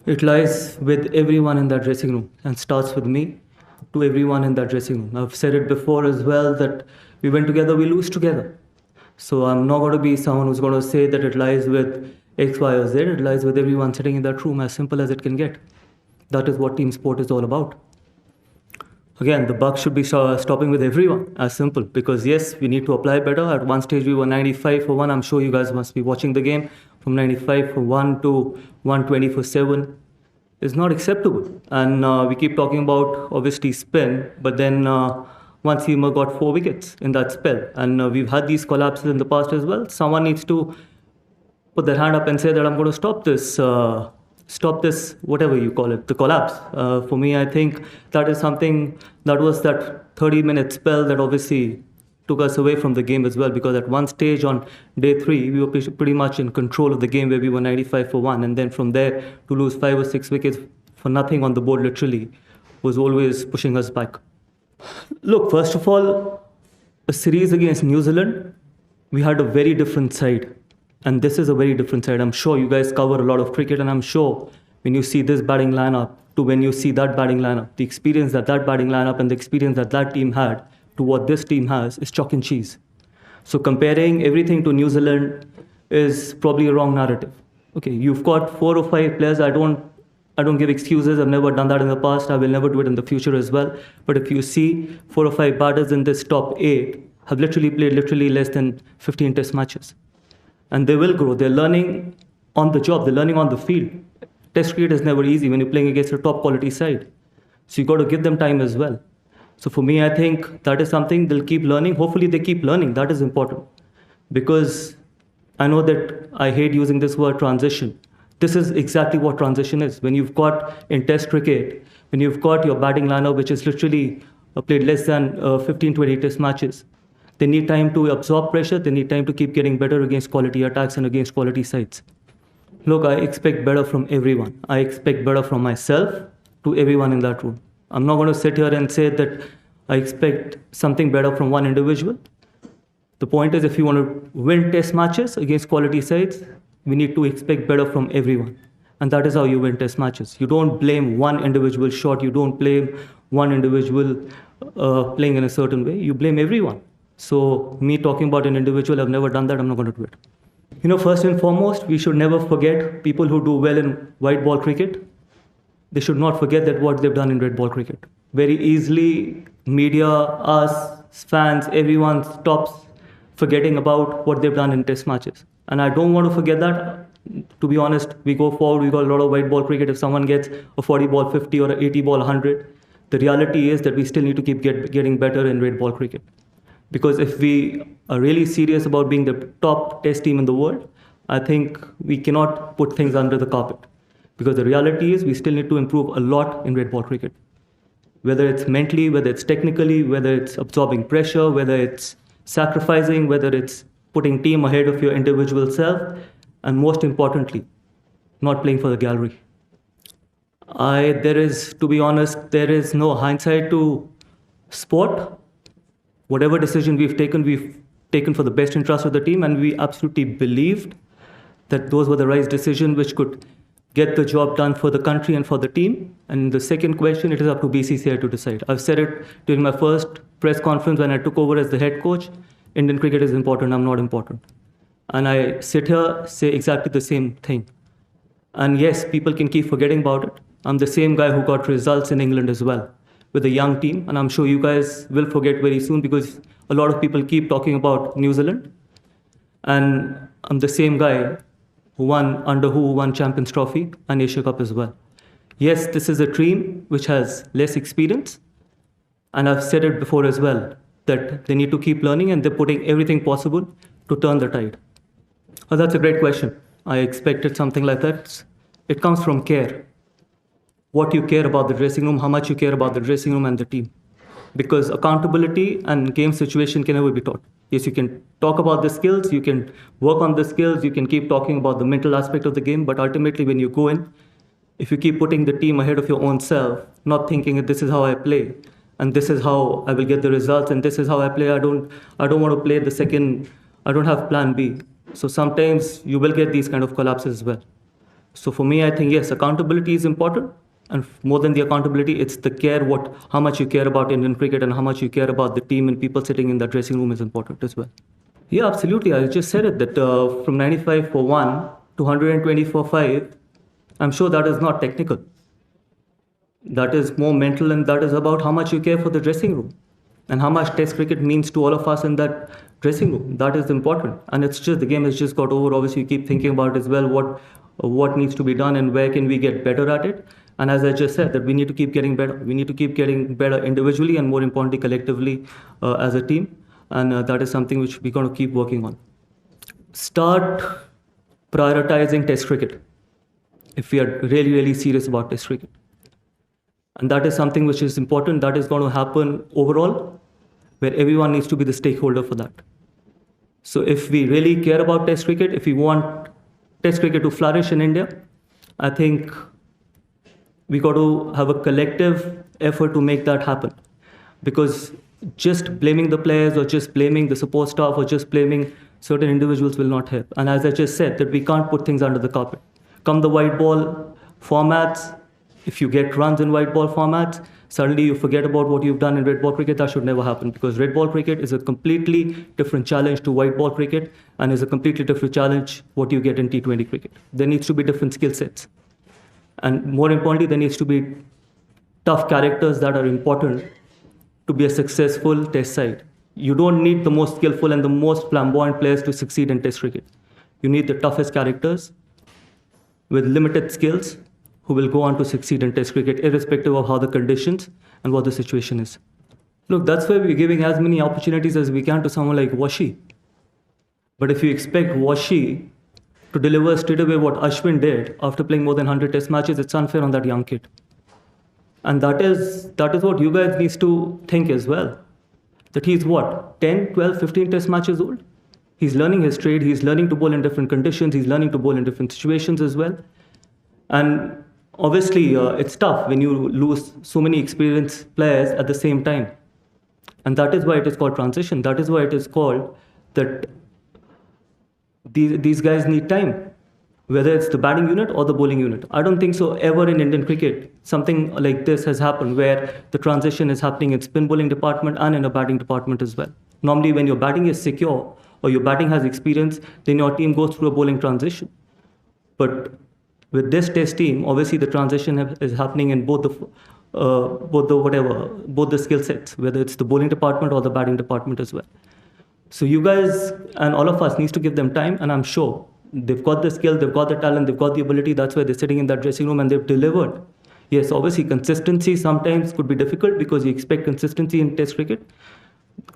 It lies with everyone in that dressing room and starts with me to everyone in that dressing room. I've said it before as well that we win together, we lose together. So I'm not going to be someone who's going to say that it lies with X, Y, or Z. It lies with everyone sitting in that room, as simple as it can get. That is what team sport is all about. Again, the buck should be stopping with everyone, as simple. Because yes, we need to apply better. At one stage, we were 95 for 1. I'm sure you guys must be watching the game. From 95 for 1 to 120 for 7 is not acceptable. And we keep talking about, obviously, spin. But then one seamer got 4 wickets in that spell. And we've had these collapses in the past as well. Someone needs to put their hand up and say that I'm going to stop this, whatever you call it, the collapse. For me, I think that is something that was that 30-minute spell that obviously took us away from the game as well, because at one stage on day 3, we were pretty much in control of the game where we were 95 for 1. And then from there to lose 5 or 6 wickets for nothing on the board literally was always pushing us back. Look, first of all, a series against New Zealand, we had a very different side. And this is a very different side. I'm sure you guys cover a lot of cricket, and I'm sure when you see this batting lineup to when you see that batting lineup, the experience that batting lineup and the experience that team had to what this team has is chalk and cheese. So comparing everything to New Zealand is probably a wrong narrative. Okay, you've got 4 or 5 players. I don't give excuses. I've never done that in the past. I will never do it in the future as well. But if you see 4 or 5 batters in this top 8 have literally played less than 15 test matches. And they will grow. They're learning on the job. They're learning on the field. Test cricket is never easy when you're playing against a top quality side. So you've got to give them time as well. So for me, I think that is something they'll keep learning. Hopefully they keep learning. That is important. Because I know that I hate using this word transition. This is exactly what transition is. When you've got in test cricket, when you've got your batting lineup, which is literally played less than 15, 20 test matches, they need time to absorb pressure. They need time to keep getting better against quality attacks and against quality sides. Look, I expect better from everyone. I expect better from myself to everyone in that room. I'm not going to sit here and say that I expect something better from one individual. The point is, if you want to win test matches against quality sides, we need to expect better from everyone. And that is how you win test matches. You don't blame one individual shot. You don't blame one individual playing in a certain way. You blame everyone. So me talking about an individual, I've never done that, I'm not going to do it. First and foremost, we should never forget people who do well in white ball cricket. They should not forget that what they've done in red ball cricket. Very easily, media, us, fans, everyone stops forgetting about what they've done in test matches. And I don't want to forget that. To be honest, we go forward, we got a lot of white ball cricket. If someone gets a 40 ball 50 or an 80 ball 100, the reality is that we still need to keep getting better in red ball cricket. Because if we are really serious about being the top test team in the world, I think we cannot put things under the carpet. Because the reality is we still need to improve a lot in red ball cricket. Whether it's mentally, whether it's technically, whether it's absorbing pressure, whether it's sacrificing, whether it's putting team ahead of your individual self, and most importantly, not playing for the gallery. To be honest, there is no hindsight to sport. Whatever decision we've taken for the best interest of the team, and we absolutely believed that those were the right decisions which could get the job done for the country and for the team. And the second question, it is up to BCCI to decide. I've said it during my first press conference when I took over as the head coach. Indian cricket is important, I'm not important. And I sit here, say exactly the same thing. And yes, people can keep forgetting about it. I'm the same guy who got results in England as well, with a young team, and I'm sure you guys will forget very soon because a lot of people keep talking about New Zealand. And I'm the same guy who won Champions Trophy and Asia Cup as well. Yes, this is a team which has less experience, and I've said it before as well, that they need to keep learning and they're putting everything possible to turn the tide. Oh, that's a great question. I expected something like that. It comes from care. What you care about the dressing room, how much you care about the dressing room and the team. Because accountability and game situation can never be taught. Yes, you can talk about the skills, you can work on the skills, you can keep talking about the mental aspect of the game, but ultimately when you go in, if you keep putting the team ahead of your own self, not thinking that this is how I play, and this is how I will get the results, and this is how I play, I don't want to play the second, I don't have plan B. So sometimes you will get these kind of collapses as well. So for me, I think, yes, accountability is important. And more than the accountability, it's the care, how much you care about Indian cricket and how much you care about the team and people sitting in that dressing room is important as well. Yeah, absolutely. I just said it, that from 95 for 1 to 120 for 5, I'm sure that is not technical. That is more mental, and that is about how much you care for the dressing room and how much Test cricket means to all of us in that dressing room. That is important. And it's just, the game has just got over. Obviously, you keep thinking about as well what needs to be done and where can we get better at it. And as I just said, that we need to keep getting better. We need to keep getting better individually and more importantly, collectively as a team. And that is something which we're going to keep working on. Start prioritizing Test cricket if we are really, really serious about Test cricket. And that is something which is important. That is going to happen overall, where everyone needs to be the stakeholder for that. So if we really care about Test cricket, if we want Test cricket to flourish in India, I think we got to have a collective effort to make that happen. Because just blaming the players or just blaming the support staff or just blaming certain individuals will not help. And as I just said, that we can't put things under the carpet. Come the white ball formats, if you get runs in white ball formats, suddenly you forget about what you've done in red ball cricket. That should never happen, because red ball cricket is a completely different challenge to white ball cricket and is a completely different challenge what you get in T20 cricket. There needs to be different skill sets. And more importantly, there needs to be tough characters that are important to be a successful Test side. You don't need the most skillful and the most flamboyant players to succeed in Test cricket. You need the toughest characters with limited skills who will go on to succeed in Test cricket, irrespective of how the conditions and what the situation is. Look, that's why we're giving as many opportunities as we can to someone like Washi. But if you expect Washi to deliver straight away what Ashwin did after playing more than 100 Test matches, it's unfair on that young kid. And that is what you guys need to think as well. That he's what, 10, 12, 15 Test matches old? He's learning his trade, he's learning to bowl in different conditions, he's learning to bowl in different situations as well. And obviously, it's tough when you lose so many experienced players at the same time. And that is why it is called transition. That is why it is called that these guys need time, whether it's the batting unit or the bowling unit. I don't think so ever in Indian cricket something like this has happened where the transition is happening in spin bowling department and in a batting department as well. Normally, when your batting is secure or your batting has experience, then your team goes through a bowling transition. But with this Test team, obviously the transition is happening in both the skill sets, whether it's the bowling department or the batting department as well. So you guys and all of us needs to give them time, and I'm sure they've got the skill, they've got the talent, they've got the ability. That's why they're sitting in that dressing room and they've delivered. Yes, obviously consistency sometimes could be difficult because you expect consistency in Test cricket.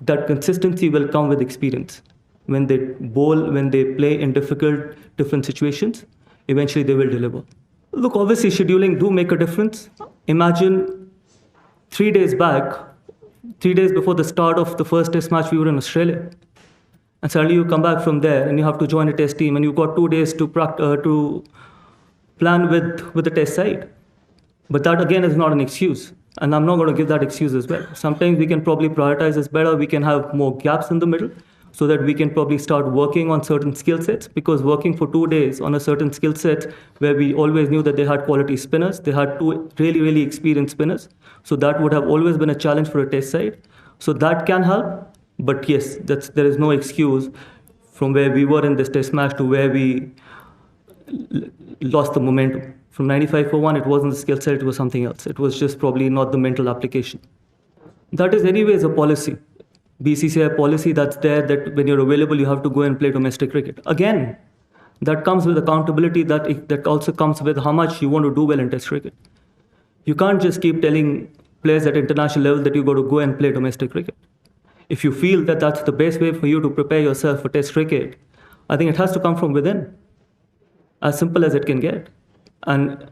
That consistency will come with experience. When they bowl, when they play in different situations, eventually they will deliver. Look, obviously scheduling do make a difference. Imagine 3 days back, 3 days before the start of the first Test match, we were in Australia. And suddenly you come back from there and you have to join a Test team and you've got 2 days to plan with the Test side. But that again is not an excuse. And I'm not going to give that excuse as well. Sometimes we can probably prioritize this better. We can have more gaps in the middle so that we can probably start working on certain skill sets, because working for 2 days on a certain skill set where we always knew that they had quality spinners, they had 2 really, really experienced spinners. So that would have always been a challenge for a Test side. So that can help. But yes, there is no excuse from where we were in this Test match to where we lost the momentum. From 95 for 1, it wasn't the skill set, it was something else. It was just probably not the mental application. That is anyways a policy. BCCI policy that's there, that when you're available, you have to go and play domestic cricket. Again, that comes with accountability, that also comes with how much you want to do well in Test cricket. You can't just keep telling players at international level that you got to go and play domestic cricket. If you feel that that's the best way for you to prepare yourself for Test cricket, I think it has to come from within. As simple as it can get. And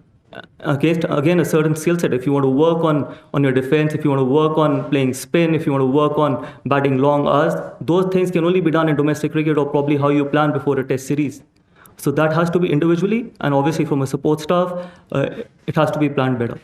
again, a certain skill set. If you want to work on your defense, if you want to work on playing spin, if you want to work on batting long hours, those things can only be done in domestic cricket or probably how you plan before a Test series. So that has to be individually, and obviously from a support staff, it has to be planned better.